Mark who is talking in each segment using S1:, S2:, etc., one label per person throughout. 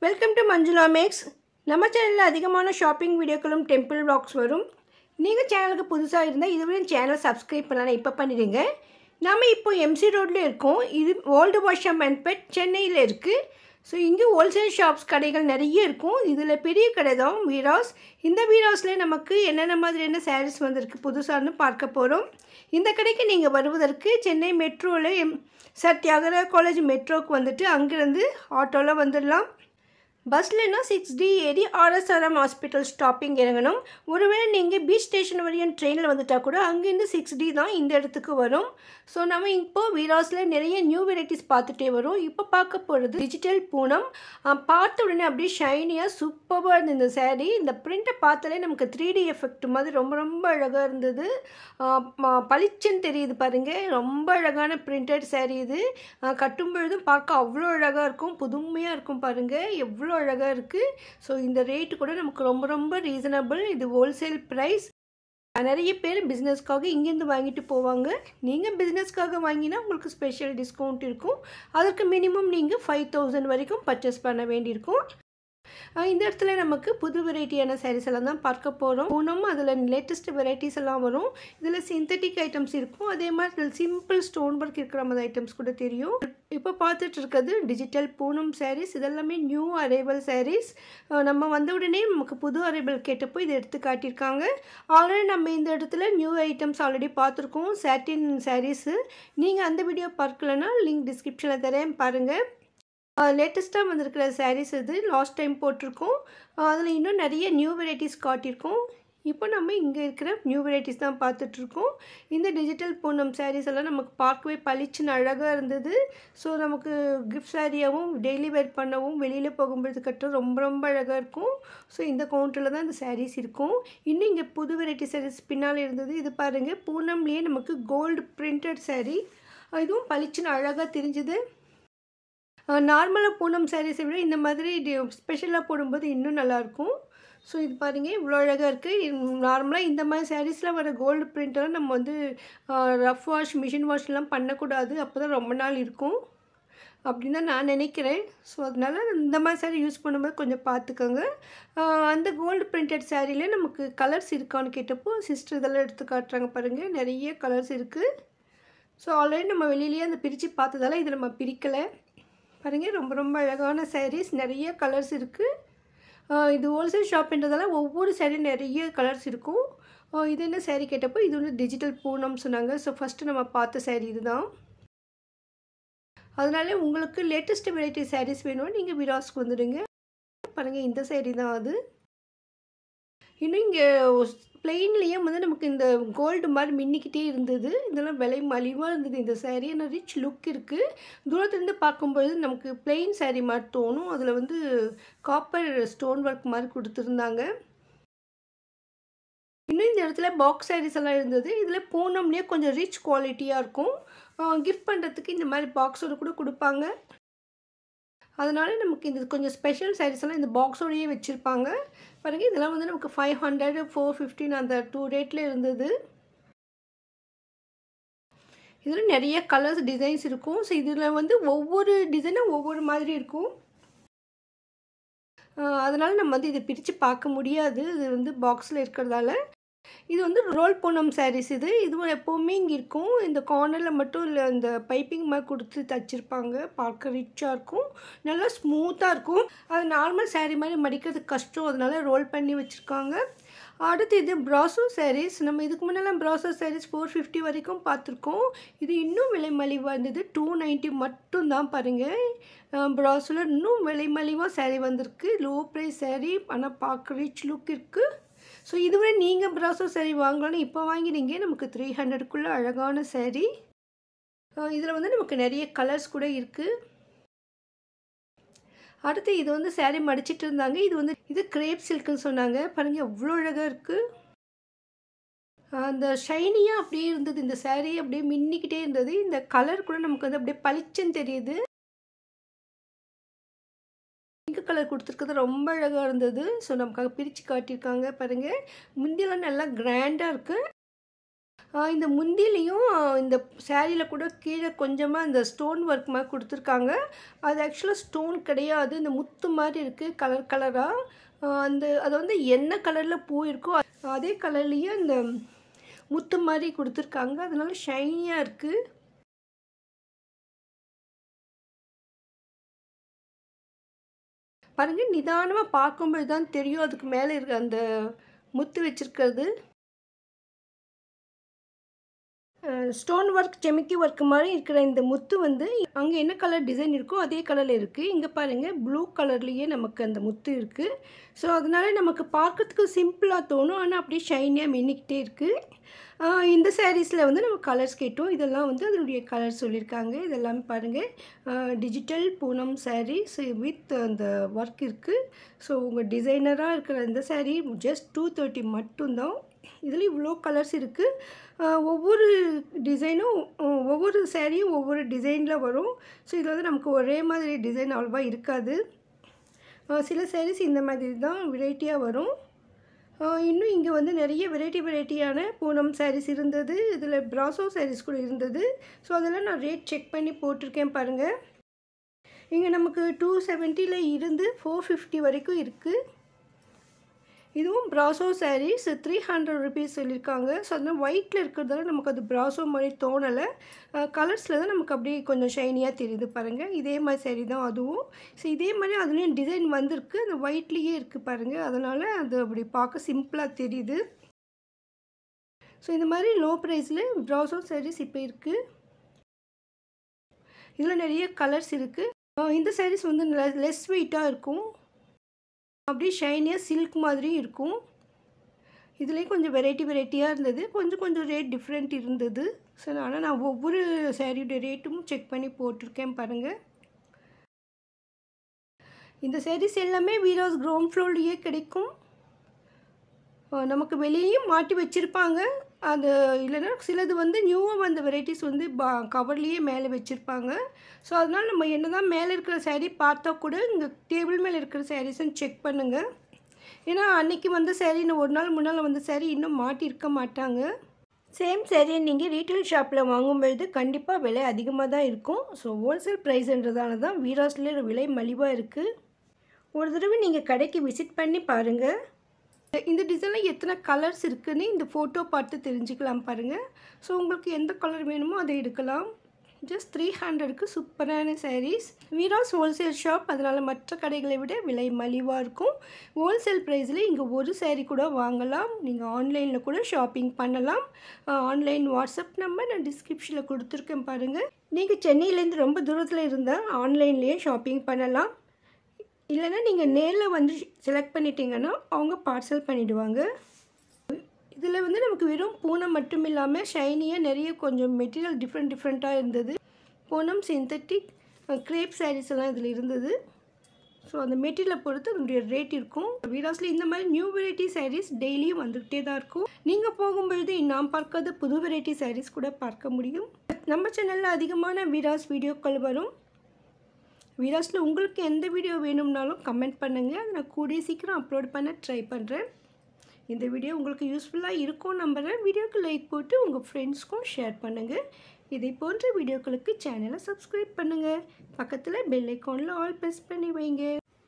S1: Welcome to Manjula maths. நம்ம சேனலில் அதிகமான ஷாப்பிங் வீடியோக்களும் டெம்பிள் வ்ளாக்ஸ் வரும். நீங்கள் சேனலுக்கு புதுசாக இருந்தால் இதுவரையும் சேனல் சப்ஸ்கிரைப் பண்ணலாம், இப்போ பண்ணிடுங்க. நம்ம இப்போ எம்சி ரோட்டில் இருக்கோம். இது ஓல்டு வாஷம் அண்ட் பெட் சென்னையில் இருக்குது. ஸோ இங்கே ஹோல்சேல் ஷாப்ஸ் கடைகள் நிறைய இருக்கும். இதில் பெரிய கடை தான் வீராஸ். இந்த வீராஸில் நமக்கு என்னென்ன மாதிரியான சாரீஸ் வந்திருக்கு புதுசான்னு பார்க்க போகிறோம். இந்த கடைக்கு நீங்கள் வருவதற்கு சென்னை மெட்ரோவில் தியாகராஜ காலேஜ் மெட்ரோவுக்கு வந்துட்டு அங்கேருந்து ஆட்டோவில் வந்துடலாம். பஸ்லனா 6D ஏறி RSRM ஹாஸ்பிட்டல் ஸ்டாப்பிங் இறங்கணும். ஒருவேளை நீங்கள் பீச் ஸ்டேஷன் வரையும் ட்ரெயினில் வந்துட்டால் கூட அங்கேருந்து 6D தான் இந்த இடத்துக்கு வரும். ஸோ நம்ம இப்போது வீராஸில் நிறைய நியூ வெரைட்டிஸ் பார்த்துட்டே வரும். இப்போ பார்க்க போகிறது டிஜிட்டல் பூனம். பார்த்த உடனே அப்படியே ஷைனியாக சூப்பராக இருந்தது இந்த சேரீ. இந்த பிரிண்ட்டை பார்த்தாலே நமக்கு 3D எஃபெக்ட் மாதிரி ரொம்ப ரொம்ப அழகாக இருந்தது. பளிச்சுன்னு தெரியுது பாருங்கள், ரொம்ப அழகான பிரிண்டட் சேரீ இது. கட்டும் பொழுதும் பார்க்க அவ்வளோ அழகாக இருக்கும், புதுமையாக இருக்கும் பாருங்கள், எவ்வளோ அழகாக இருக்குது. ஸோ இந்த ரேட்டு கூட நமக்கு ரொம்ப ரொம்ப ரீசனபிள். இது ஹோல்சேல் ப்ரைஸ். நிறைய பேர் பிஸ்னஸ்க்காக இங்கேருந்து வாங்கிட்டு போவாங்க. நீங்கள் பிஸ்னஸ்க்காக வாங்கினா உங்களுக்கு ஸ்பெஷல் டிஸ்கவுண்ட் இருக்கும். அதற்கு மினிமம் நீங்கள் 5000 வரைக்கும் பர்ச்சேஸ் பண்ண வேண்டியிருக்கும். இந்த இடத்துல நமக்கு புது வெரைட்டியான சாரீஸ் எல்லாம் தான் பார்க்க போகிறோம். பூனம் அதில் லேட்டஸ்ட் வெரைட்டிஸ் எல்லாம் வரும். இதில் சிந்தட்டிக் ஐட்டம்ஸ் இருக்கும், அதே மாதிரி இதில் சிம்பிள் ஸ்டோன் ஒர்க் இருக்கிற மாதிரி ஐட்டம்ஸ் கூட தெரியும். இப்போ பார்த்துட்டு இருக்கிறது டிஜிட்டல் பூனம் சாரீஸ். இதெல்லாமே நியூ அரைவல் சாரீஸ். நம்ம வந்த உடனே நமக்கு புது அரைவல் கேட்டப்போ இதை எடுத்து காட்டியிருக்காங்க. ஆல்ரெடி நம்ம இந்த இடத்துல நியூ ஐட்டம்ஸ் ஆல்ரெடி பார்த்துருக்கோம், சாட்டின் சாரீஸு. நீங்கள் அந்த வீடியோ பார்க்கலன்னா லிங்க் டிஸ்கிரிப்ஷனில் தரேன், பாருங்கள். லேட்டஸ்ட்டாக வந்திருக்கிற சாரீஸ் இது லாஸ்ட் டைம் போட்டிருக்கோம். அதில் இன்னும் நிறைய நியூ வெரைட்டிஸ் காட்டியிருக்கோம். இப்போ நம்ம இங்கே இருக்கிற நியூ வெரைட்டிஸ் தான் பார்த்துட்ருக்கோம். இந்த டிஜிட்டல் பூனம் சாரீஸ் எல்லாம் நமக்கு பார்க்கவே பளிச்சுன்னு அழகாக இருந்தது. ஸோ நமக்கு கிஃப்ட் சாரியாகவும் டெய்லி வேர் பண்ணவும் வெளியில் போகும்போது கட்ட ரொம்ப ரொம்ப அழகாக இருக்கும். ஸோ இந்த கவுண்டரில் தான் இந்த சாரீஸ் இருக்கும். இன்னும் இங்கே புது வெரைட்டி சாரீஸ் பின்னால் இருந்தது. இது பாருங்கள், பூனம்லேயே நமக்கு கோல்டு பிரிண்டட் சாரீ. இதுவும் பளிச்சுன்னு அழகாக தெரிஞ்சுது. நார்மலாக பூனம் சாரீஸை விட இந்த மாதிரி ஸ்பெஷலாக போடும்போது இன்னும் நல்லாயிருக்கும். ஸோ இது பாருங்கள், இவ்வளோ அழகாக இருக்குது. நார்மலாக இந்த மாதிரி சாரீஸில் வர கோல்டு பிரிண்டெல்லாம் நம்ம வந்து ரஃப் வாஷ் மிஷின் வாஷ்லாம் பண்ணக்கூடாது, அப்போ தான் ரொம்ப நாள் இருக்கும் அப்படின்னு தான் நான் நினைக்கிறேன். ஸோ அதனால் இந்த மாதிரி சாரீ யூஸ் பண்ணும்போது கொஞ்சம் பார்த்துக்கோங்க. அந்த கோல்டு பிரிண்டட் சாரியில் நமக்கு கலர்ஸ் இருக்கான்னு கேட்டப்போ சிஸ்டர் இதெல்லாம் எடுத்து காட்டுறாங்க பாருங்கள், நிறைய கலர்ஸ் இருக்குது. ஸோ ஆல்ரெடி நம்ம வெளியிலேயே அந்த பிரித்து பார்த்ததால இதை நம்ம பிரிக்கலை. பாருங்கள், ரொம்ப ரொம்ப அழகான சாரீஸ், நிறைய கலர்ஸ் இருக்குது. இது ஹோல்சேல் ஷாப்ன்றதால ஒவ்வொரு சாரீ நிறைய கலர்ஸ் இருக்கும். இது என்ன சாரீ கேட்டப்போ இது வந்து டிஜிட்டல் பூனம் சொன்னாங்க. ஸோ ஃபஸ்ட்டு நம்ம பார்த்த சாரீ இதுதான். அதனால உங்களுக்கு லேட்டஸ்ட் வெரைட்டி சாரீஸ் வேணும், நீங்கள் விராஸ்க்கு வந்துடுங்க. பாருங்கள், இந்த சாரீ தான் அது. இன்னும் இங்கே பிளெயின்லேயே வந்து நமக்கு இந்த கோல்டு மாதிரி மின்னிக்கிட்டே இருந்தது. இதெல்லாம் விலை மலிவாக இருந்தது இந்த சாரீ. ஆனால் ரிச் லுக் இருக்குது. தூரத்துலேருந்து பார்க்கும்பொழுது நமக்கு பிளெயின் சாரீ மாதிரி தோணும். அதில் வந்து காப்பர் ஸ்டோன் ஒர்க் மாதிரி கொடுத்துருந்தாங்க. இன்னும் இந்த இடத்துல பாக்ஸ் சாரீஸ் எல்லாம் இருந்தது. இதில் பூனம்லேயே கொஞ்சம் ரிச் குவாலிட்டியாக இருக்கும். கிஃப்ட் பண்ணுறதுக்கு இந்த மாதிரி பாக்ஸோடு கூட கொடுப்பாங்க. அதனால நமக்கு இது கொஞ்சம் ஸ்பெஷல் சாரீஸ் எல்லாம் இந்த பாக்ஸோடையே வச்சுருப்பாங்க. பாருங்கள், இதெல்லாம் வந்து நமக்கு 500, 415 அந்த 2 ரேட்டில் இருந்தது. இதில் நிறைய கலர்ஸ் டிசைன்ஸ் இருக்கும். ஸோ இதில் வந்து ஒவ்வொரு டிசைனும் ஒவ்வொரு மாதிரி இருக்கும். அதனால் நம்ம வந்து இதை பிரித்து பார்க்க முடியாது, இது வந்து பாக்ஸில் இருக்கிறதால. இது வந்து ரோல் பூனம் சாரீஸ். இதுவும் எப்போவுமே இங்கே இருக்கும். இந்த கார்னரில் மட்டும் இல்லை, இந்த பைப்பிங் மாதிரி கொடுத்து தச்சிருப்பாங்க. பார்க்க ரிச்சாக இருக்கும், நல்லா ஸ்மூத்தாக இருக்கும். அது நார்மல் சாரீ மாதிரி மடிக்கிறதுக்கு கஷ்டம், அதனால ரோல் பண்ணி வச்சுருக்காங்க. அடுத்து இது ப்ராசோ சாரீஸ். நம்ம இதுக்கு முன்னெல்லாம் ப்ராசோ சாரீஸ் 450 வரைக்கும் பார்த்துருக்கோம். இது இன்னும் விலை மலிவாக இருந்தது. 290 மட்டும்தான். பாருங்கள், ப்ராசோவில் இன்னும் விலை மலிவாக சாரீ வந்திருக்கு. லோ ப்ரைஸ் சாரீ, ஆனால் பார்க்க ரிச் லுக் இருக்குது. ஸோ இதுவரை நீங்கள் ப்ராசோ சாரீ வாங்கலான்னு இப்போ வாங்கினீங்க, நமக்கு 300க்குள்ளே அழகான சாரீ. இதில் வந்து நமக்கு நிறைய கலர்ஸ் கூட இருக்குது. அடுத்து இது வந்து சாரீ மடிச்சிட்டு இருந்தாங்க. இது கிரேப் சில்க்குன்னு சொன்னாங்க. பாருங்கள், எவ்வளோ அழகாக இருக்குது. அந்த ஷைனியாக அப்படியே இருந்தது இந்த சாரீ, அப்படியே மின்னிக்கிட்டே இருந்தது. இந்த கலர் கூட நமக்கு வந்து அப்படியே பளிச்சுன்னு தெரியுது. பிங்க் கலர் கொடுத்துருக்கிறது ரொம்ப அழகாக இருந்தது. ஸோ நமக்காக பிரித்து காட்டியிருக்காங்க பாருங்கள். முந்தியெல்லாம் நல்லா கிராண்டாக இருக்குது. இந்த முந்திலையும் இந்த சாரியில் கூட கீழே கொஞ்சமாக இந்த ஸ்டோன் ஒர்க் மாதிரி கொடுத்துருக்காங்க. அது ஆக்சுவலாக ஸ்டோன் கிடையாது, இந்த முத்து மாதிரி இருக்குது கலர் கலராக. அது வந்து என்ன கலரில் பூ இருக்கோ அதே கலர்லேயே இந்த முத்து மாதிரி கொடுத்துருக்காங்க. அதனால ஷைனியாக இருக்குது. பாருங்கள், நிதானமாக பார்க்கும்போது தான் தெரியும் அதுக்கு மேலே இருக்க அந்த முத்து வச்சுருக்கிறது. ஸ்டோன் ஒர்க் ஜெமிக்கி ஒர்க் மாதிரி இருக்கிற இந்த முத்து வந்து அங்கே என்ன கலர் டிசைன் இருக்கோ அதே கலரில் இருக்குது. இங்கே பாருங்கள், ப்ளூ கலர்லேயே நமக்கு அந்த முத்து இருக்குது. ஸோ அதனால நமக்கு பார்க்கறதுக்கு சிம்பிளாக தோணும், ஆனால் அப்படியே ஷைனியாக மின்னிக்கிட்டே இருக்குது. இந்த சாரீஸில் வந்து நம்ம கலர்ஸ் கேட்டோம். இதெல்லாம் வந்து அதனுடைய கலர் சொல்லியிருக்காங்க. இதெல்லாமே பாருங்கள், டிஜிட்டல் பூனம் சாரீஸ் வித் அந்த ஒர்க் இருக்குது. ஸோ உங்கள் டிசைனராக இருக்கிற இந்த சாரீ ஜஸ்ட் 230 மட்டும்தான். இதில் இவ்வளோ கலர்ஸ் இருக்குது. ஒவ்வொரு டிசைனும் ஒவ்வொரு சாரியும் ஒவ்வொரு டிசைனில் வரும். ஸோ இதில் வந்து நமக்கு ஒரே மாதிரி டிசைன் அவ்வளோவா இருக்காது. சில சாரீஸ் இந்த மாதிரி தான் வெரைட்டியாக வரும். இன்னும் இங்கே வந்து நிறைய வெரைட்டியான பூனம் சாரீஸ் இருந்தது. இதில் பிராசோ சாரீஸ் கூட இருந்தது. ஸோ அதெல்லாம் நான் ரேட் செக் பண்ணி போட்டிருக்கேன் பாருங்கள். இங்கே நமக்கு 270 இருந்து 450 வரைக்கும் இருக்குது. இதுவும் பிராசோ சாரீஸ் 300 ருபீஸ் சொல்லியிருக்காங்க. ஸோ அதனால் ஒயிட்டில் இருக்கிறதால நமக்கு அது பிராசோ மாதிரி தோணலை. கலர்ஸில் தான் நமக்கு அப்படியே கொஞ்சம் ஷைனியாக தெரியுது பாருங்கள். இதே மாதிரி சாரீ தான் அதுவும். ஸோ இதே மாதிரி அதுலேயும் டிசைன் வந்திருக்கு, அந்த ஒயிட்லேயே இருக்குது பாருங்கள். அதனால் அது அப்படி பார்க்க சிம்பிளாக தெரியுது. ஸோ இந்த மாதிரி லோ ப்ரைஸில் பிராசோ சாரீஸ் இப்போ இருக்குது. இதில் நிறைய கலர்ஸ் இருக்குது. இந்த சாரீஸ் வந்து லெஸ் வெயிட்டாக இருக்கும், அப்படியே ஷைனியாக சில்க் மாதிரி இருக்கும். இதுலேயும் கொஞ்சம் வெரைட்டியாக இருந்தது. கொஞ்சம் ரேட் டிஃப்ரெண்ட் இருந்தது. ஸோ ஆனால் நான் ஒவ்வொரு சாரியோட ரேட்டும் செக் பண்ணி போட்டிருக்கேன் பாருங்கள். இந்த சாரீஸ் எல்லாமே வீராஸ் கிரவுண்ட் ஃப்ளோர்லேயே கிடைக்கும். நமக்கு வெளியேயும் மாட்டி வச்சுருப்பாங்க. அது இல்லைன்னா சிலது வந்து நியூவாக வந்த வெரைட்டிஸ் வந்து கவர்லேயே மேலே வச்சுருப்பாங்க. ஸோ அதனால் நம்ம என்ன தான் மேலே இருக்கிற சாரீ பார்த்தா கூட இங்கே டேபிள் மேலே இருக்கிற சாரீஸுன்னு செக் பண்ணுங்கள். ஏன்னா அன்றைக்கி வந்த சாரீ ஒரு நாள் முன்னால் வந்த சாரீ இன்னும் மாட்டியிருக்க மாட்டாங்க. சேம் சாரீ நீங்கள் ரீட்டைல் ஷாப்பில் வாங்கும்பொழுது கண்டிப்பாக விலை அதிகமாக தான் இருக்கும். ஸோ ஹோல்சேல் ப்ரைஸ்ன்றதால தான் வீராஸில் விலை மலிவாக இருக்குது. ஒரு தடவை நீங்கள் கடைக்கு விசிட் பண்ணி பாருங்கள். இந்த டிசைனில் எத்தனை கலர்ஸ் இருக்குதுன்னு இந்த ஃபோட்டோ பார்த்து தெரிஞ்சுக்கலாம் பாருங்கள். ஸோ உங்களுக்கு எந்த கலர் வேணுமோ அதை எடுக்கலாம். ஜஸ்ட் 300க்கு சூப்பரான சாரீஸ். வீராஸ் ஹோல்சேல் ஷாப், அதனால் மற்ற கடைகளை விட விலை மலிவாக இருக்கும். ஹோல்சேல் ப்ரைஸில் இங்கே ஒரு சாரீ கூட வாங்கலாம். நீங்கள் ஆன்லைனில் கூட ஷாப்பிங் பண்ணலாம். ஆன்லைன் வாட்ஸ்அப் நம்பர் நான் டிஸ்கிரிப்ஷனில் கொடுத்துருக்கேன் பாருங்கள். நீங்கள் சென்னையிலேருந்து ரொம்ப தூரத்தில் இருந்தால் ஆன்லைன்லேயே ஷாப்பிங் பண்ணலாம். இல்லைன்னா நீங்கள் நேரில் வந்து செலக்ட் பண்ணிட்டீங்கன்னா அவங்க பார்சல் பண்ணிவிடுவாங்க. இதில் வந்து நமக்கு வெறும் பூனம் மட்டும் இல்லாமல் ஷைனியாக நிறைய கொஞ்சம் மெட்டீரியல் டிஃப்ரெண்ட்டாக இருந்தது. பூனம், சிந்தட்டிக், க்ரேப் சாரீஸ் எல்லாம் இதில் இருந்தது. ஸோ அந்த மெட்டீரியலை பொறுத்து அதனுடைய ரேட் இருக்கும். வீராஸில் இந்த மாதிரி நியூ வெரைட்டி சாரீஸ் டெய்லியும் வந்துக்கிட்டே தான் இருக்கும். நீங்கள் போகும்பொழுது நாம் பார்க்காத புது வெரைட்டி சாரீஸ் கூட பார்க்க முடியும். நம்ம சேனலில் அதிகமான வீராஸ் வீடியோக்கள் வரும். வீராஸில் உங்களுக்கு எந்த வீடியோ வேணும்னாலும் கமெண்ட் பண்ணுங்கள். அதை நான் கூடிய சீக்கிரம் அப்லோட் பண்ண ட்ரை பண்ணுறேன். இந்த வீடியோ உங்களுக்கு யூஸ்ஃபுல்லாக இருக்கும் நம்புகிறேன். வீடியோக்கு லைக் போட்டு உங்கள் ஃப்ரெண்ட்ஸ்க்கும் ஷேர் பண்ணுங்கள். இதை போன்ற வீடியோக்களுக்கு சேனலை சப்ஸ்கிரைப் பண்ணுங்கள். பக்கத்தில் பெல் ஐக்கானில் ஆல் ப்ரெஸ் பண்ணி வைங்க.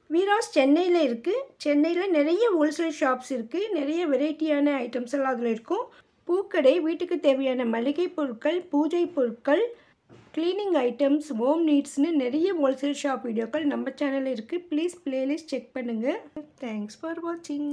S1: வீராஸ் சென்னையில் இருக்குது. சென்னையில் நிறைய ஹோல்சேல் ஷாப்ஸ் இருக்குது. நிறைய வெரைட்டியான ஐட்டம்ஸ் எல்லாம் அதில் இருக்கும். பூக்கடை, வீட்டுக்கு தேவையான மளிகை பொருட்கள், பூஜை பொருட்கள், க்ளீனிங் ஐட்டம்ஸ், ஹோம் நீட்ஸ்னு நிறைய ஹோல்சேல் ஷாப் வீடியோக்கள் நம்ம சேனலில் இருக்குது. ப்ளீஸ் பிளேலிஸ்ட் செக் பண்ணுங்கள். தேங்க்ஸ் ஃபார் வாட்சிங்.